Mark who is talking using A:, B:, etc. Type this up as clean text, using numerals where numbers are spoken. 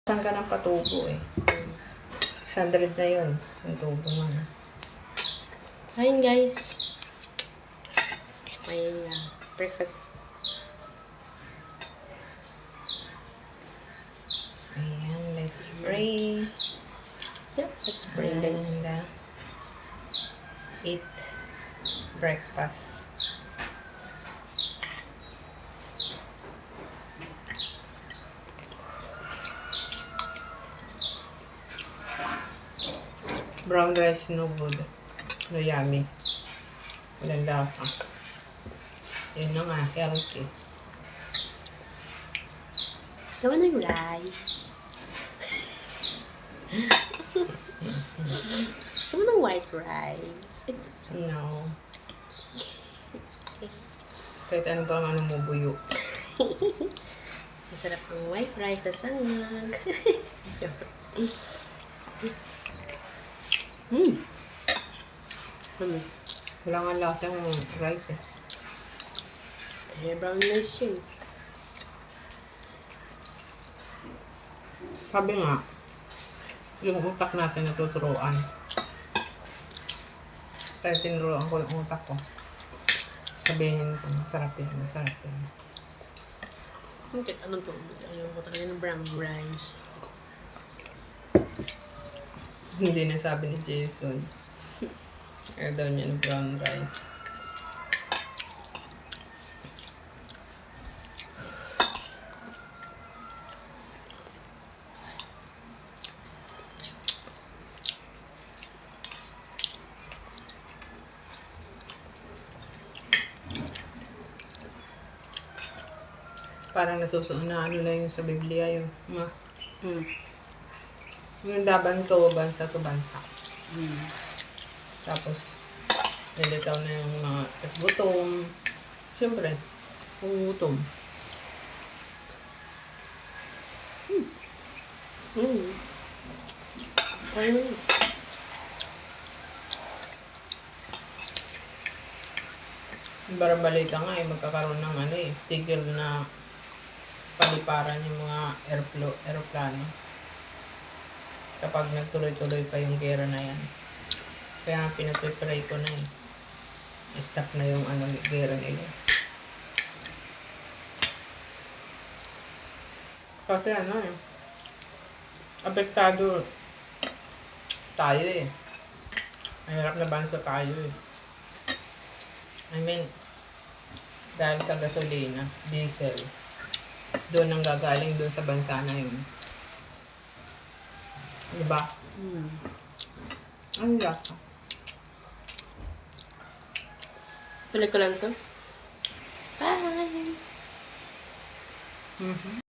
A: Saan ka ng patubo eh? 600 na yun. Yung tubo mo na.
B: Ayun guys. May breakfast.
A: Ayan, let's pray.
B: Yep, let's pray guys.
A: And eat breakfast. Brown rice no good. No yummy. Walang lasa. Yun na nga, healthy.
B: Gusto mo ng rice? Gusto mo ng white rice?
A: No. Kahit ano ba ang ano mo buyo.
B: Masarap ang white rice na sangag.
A: Wala nga lasa ng rice eh.
B: Brown rice yun.
A: Sabi nga, yung utak natin natuturuan. Kaya tinuruan ko yung utak ko. Sabihin ko, masarap yan, masarap yan.
B: Bakit anong to? Ayaw ko talaga ng brown rice.
A: Hindi na sabi ni Jason. Ayaw daw niya ng brown rice. Parang nasusunod na ano na yung sa Biblia yung yung laban to, bansa to bansa. Tapos, nilitaw na yung mga gutom. Siyempre, kung gutom.
B: Ayun.
A: Barang balita nga magkakaroon ng ano tigil na paliparan yung mga aeroplano. Kapag nagtuloy-tuloy pa yung gera na yan. Kaya pinapipray ko na stop na yung gera nila. Kasi apektado tayo Mahirap na bansa tayo I mean, dahil sa gasolina, diesel, doon ang gagaling doon sa bansa na yun. Diba? Ang lasa.
B: Tuloy ko lang to. Bye!